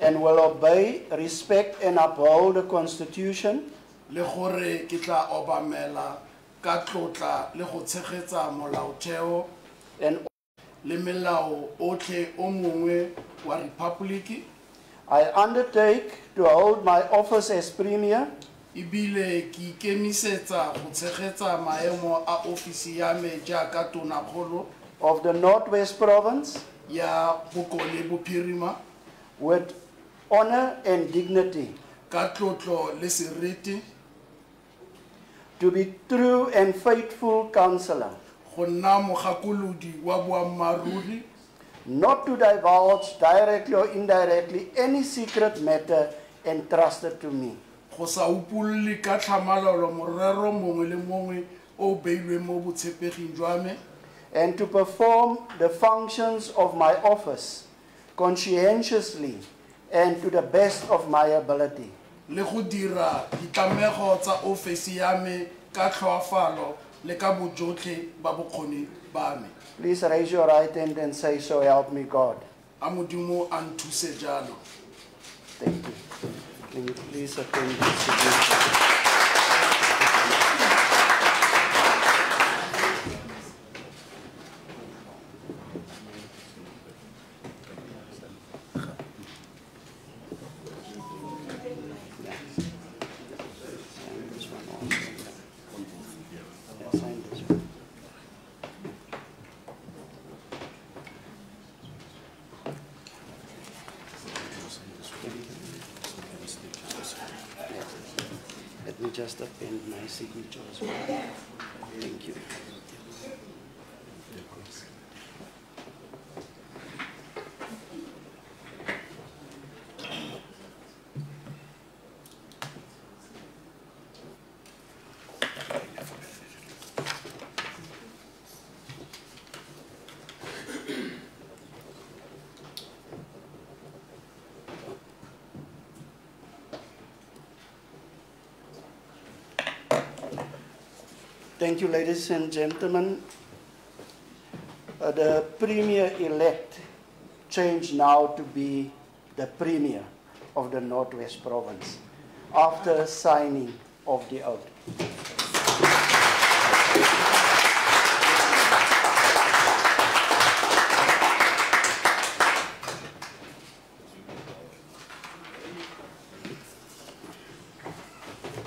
and will obey, respect, and uphold the Constitution and I undertake to hold my office as Premier of the Northwest Province with honor and dignity, to be true and faithful counselor, not to divulge directly or indirectly any secret matter entrusted to me, and to perform the functions of my office conscientiously and to the best of my ability. Please raise your right hand and say, "So help me God." Thank you. Can you please attend this signature? Let me just append my signature as well. Thank you. Thank you, ladies and gentlemen. The Premier-elect changed now to be the Premier of the Northwest Province after signing of the oath.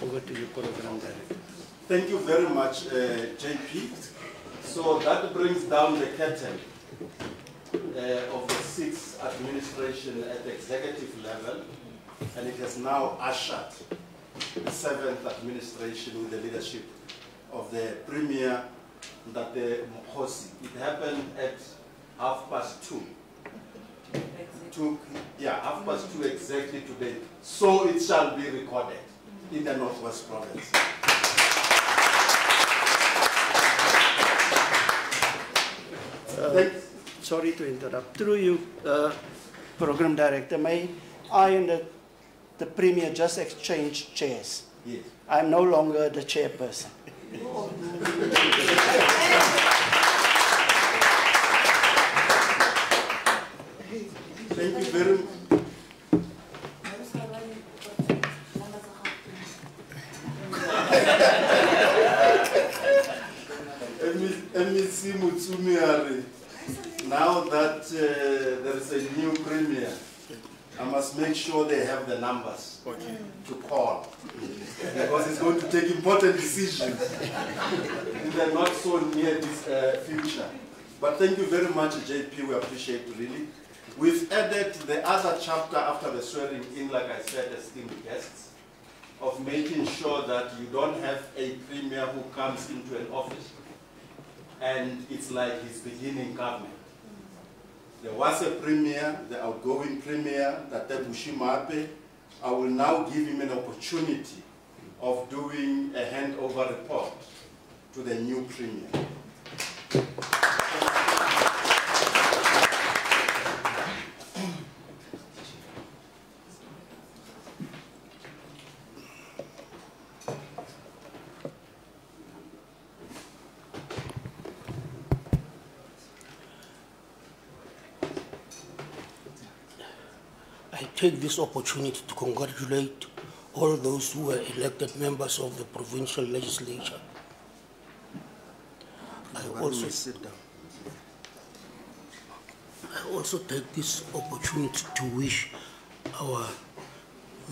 Over to you, Program Director. Thank you very much, JP. So that brings down the curtain of the sixth administration at the executive level, and it has now ushered the seventh administration with the leadership of the Premier, the Mokgosi. It happened at 2:30. Yeah, 2:30 exactly today. So it shall be recorded in the Northwest Province. Sorry to interrupt. Through you, Program Director, may I and the Premier just exchange chairs? Yes. I'm no longer the chairperson. Thank you very much. Now that there is a new Premier, I must make sure they have the numbers to call, because it's going to take important decisions in the not so near future. But thank you very much, JP. We appreciate it, really. We've added the other chapter after the swearing in, like I said, esteemed guests, of making sure that you don't have a Premier who comes into an office and it's like he's beginning government. There was a Premier, the outgoing Premier, Tate Bushimape. I will now give him an opportunity of doing a handover report to the new Premier. I take this opportunity to congratulate all those who were elected members of the provincial legislature. I also take this opportunity to wish our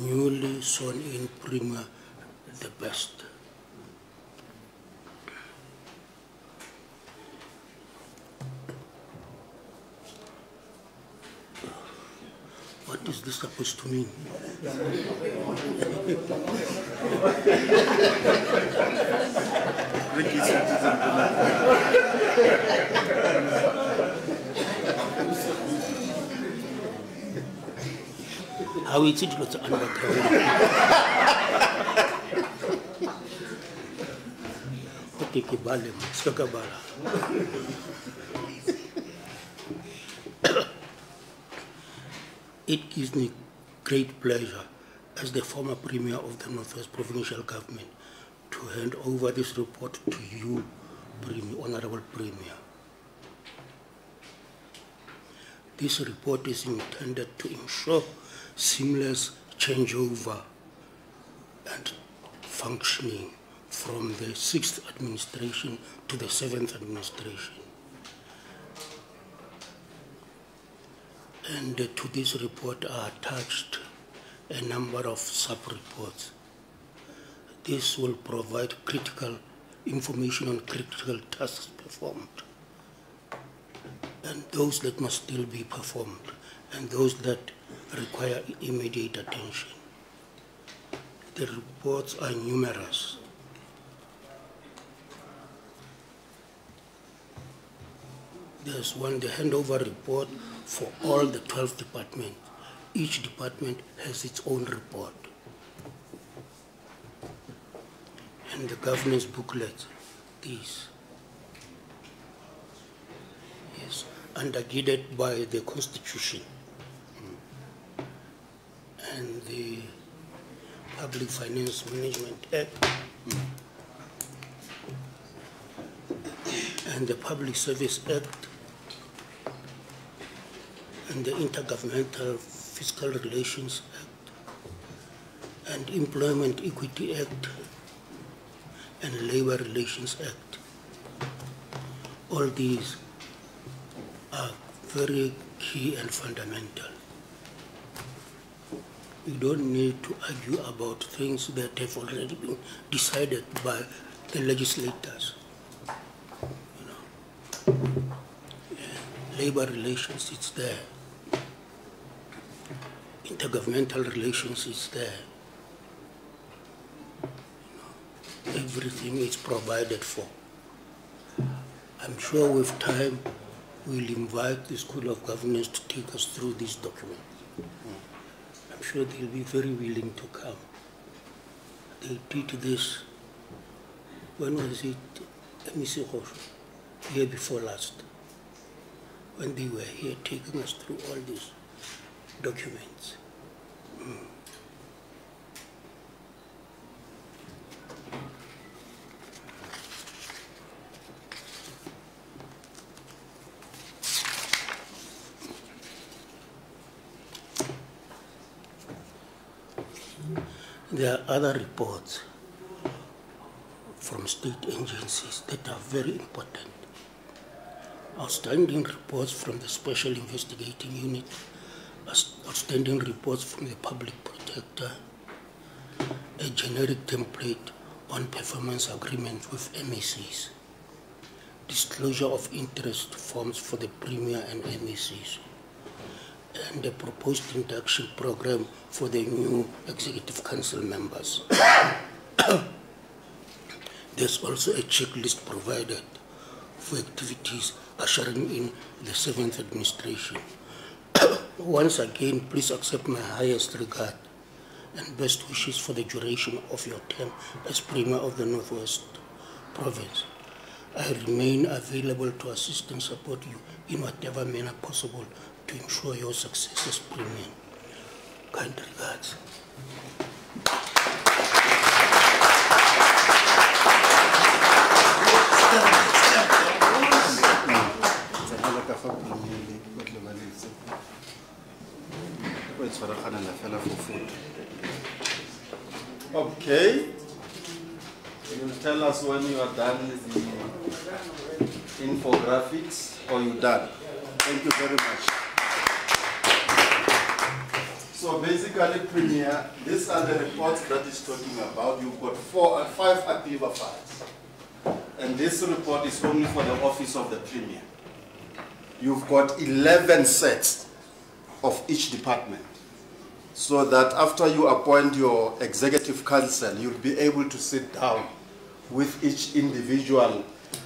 newly sworn-in Premier the best. What is this supposed to mean? How is it not underground? It gives me great pleasure as the former Premier of the Northwest Provincial Government to hand over this report to you, Honorable Premier. This report is intended to ensure seamless changeover and functioning from the 6th administration to the 7th administration. And to this report are attached a number of sub-reports. This will provide critical information on critical tasks performed, and those that must still be performed, and those that require immediate attention. The reports are numerous. There's one, the handover report for all the 12 departments. Each department has its own report. And the governance booklet, these. Yes, undergirded by the Constitution and the Public Finance Management Act and the Public Service Act and the Intergovernmental Fiscal Relations Act and Employment Equity Act and Labor Relations Act. All these are very key and fundamental. We don't need to argue about things that have already been decided by the legislators. You know, labor relations, it's there. Intergovernmental relations is there. You know, everything is provided for. I'm sure with time we'll invite the School of Governance to take us through these documents. I'm sure they'll be very willing to come. They did this, when was it? Year before last, when they were here taking us through all these documents. There are other reports from state agencies that are very important. Outstanding reports from the Special Investigating Unit, outstanding reports from the Public Protector, a generic template on performance agreement with MACs, disclosure of interest forms for the Premier and MACs, and a proposed induction program for the new Executive Council members. There's also a checklist provided for activities ushering in the 7th administration. Once again, please accept my highest regard and best wishes for the duration of your term as Premier of the Northwest Province. I remain available to assist and support you in whatever manner possible to ensure your success as Premier. Kind regards. Okay. You'll tell us when you are done with the infographics, or you're done. Thank you very much. So basically, Premier, these are the reports that he's talking about. You've got 5 Apiva files. And this report is only for the office of the Premier. You've got 11 sets of each department, so that after you appoint your executive council, you'll be able to sit down with each individual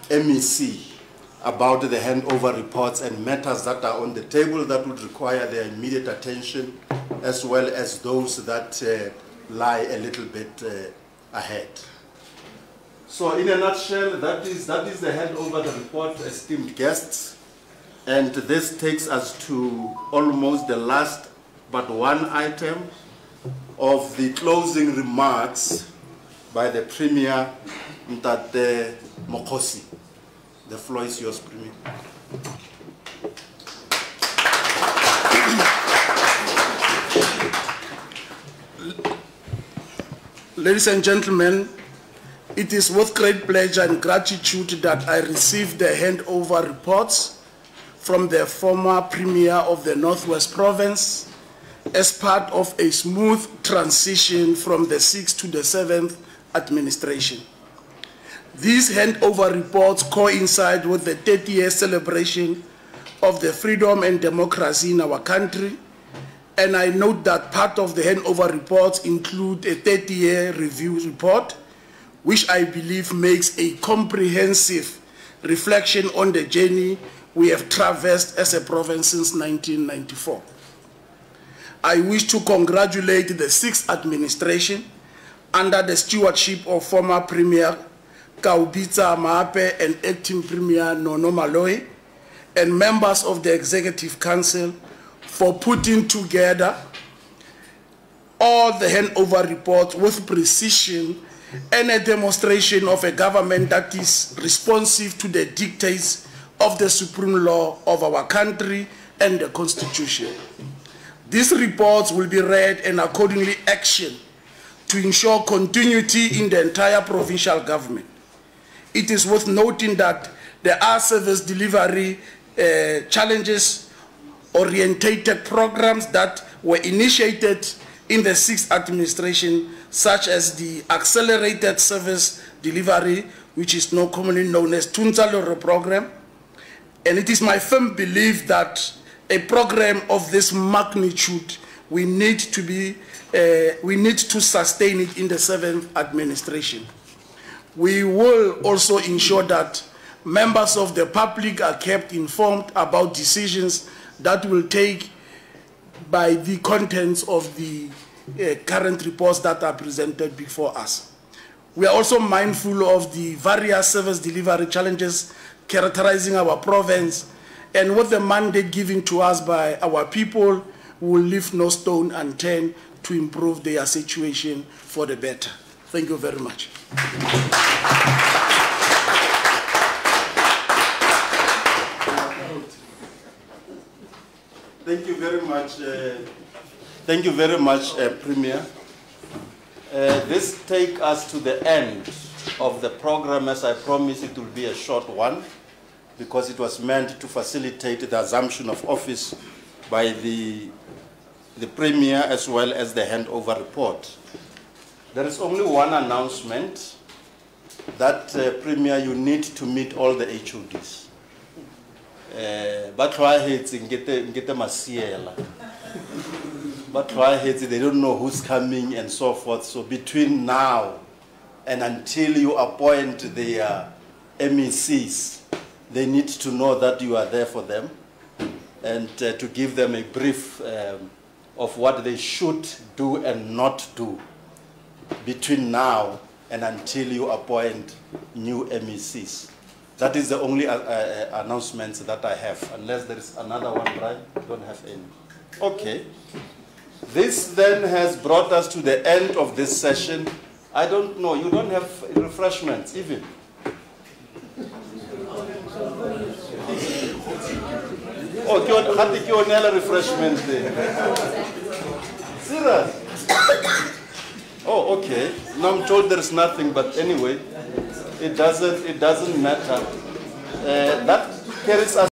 MEC about the handover reports and matters that are on the table that would require their immediate attention, as well as those that lie a little bit ahead. So in a nutshell, that is the handover report, esteemed guests. And this takes us to almost the last but one item of the closing remarks by the Premier, Mtate Mokgosi. The floor is yours, Premier. Ladies and gentlemen, it is with great pleasure and gratitude that I received the handover reports from the former Premier of the Northwest Province as part of a smooth transition from the 6th to the 7th administration. These handover reports coincide with the 30-year celebration of the freedom and democracy in our country, and I note that part of the handover reports include a 30-year review report, which I believe makes a comprehensive reflection on the journey we have traversed as a province since 1994. I wish to congratulate the 6th administration under the stewardship of former Premier Kaubitsa Maape and Acting Premier Nono Maloyi and members of the Executive Council for putting together all the handover reports with precision and a demonstration of a government that is responsive to the dictates of the supreme law of our country and the Constitution. These reports will be read and accordingly actioned to ensure continuity in the entire provincial government. It is worth noting that there are service delivery challenges orientated programs that were initiated in the 6th administration, such as the accelerated service delivery, which is now commonly known as Tunzaloro program. And it is my firm belief that a program of this magnitude, we need to sustain it in the 7th administration. We will also ensure that members of the public are kept informed about decisions that will take by the contents of the current reports that are presented before us. We are also mindful of the various service delivery challenges characterizing our province, and with the mandate given to us by our people, we will leave no stone unturned to improve their situation for the better. Thank you very much. Thank you very much. Thank you very much, Premier. This takes us to the end of the program. As I promised, it will be a short one, because it was meant to facilitate the assumption of office by the Premier as well as the handover report. There is only one announcement that, Premier, you need to meet all the HODs. But they don't know who's coming and so forth. So between now and until you appoint the MECs, they need to know that you are there for them, and to give them a brief of what they should do and not do between now and until you appoint new MECs. That is the only announcements that I have, unless there is another one, right? I don't have any. Okay. This then has brought us to the end of this session. I don't know, you don't have refreshments even. Oh, refreshments there. Serious? Oh, okay. Now I'm told there's nothing, but anyway, it doesn't matter. That carries us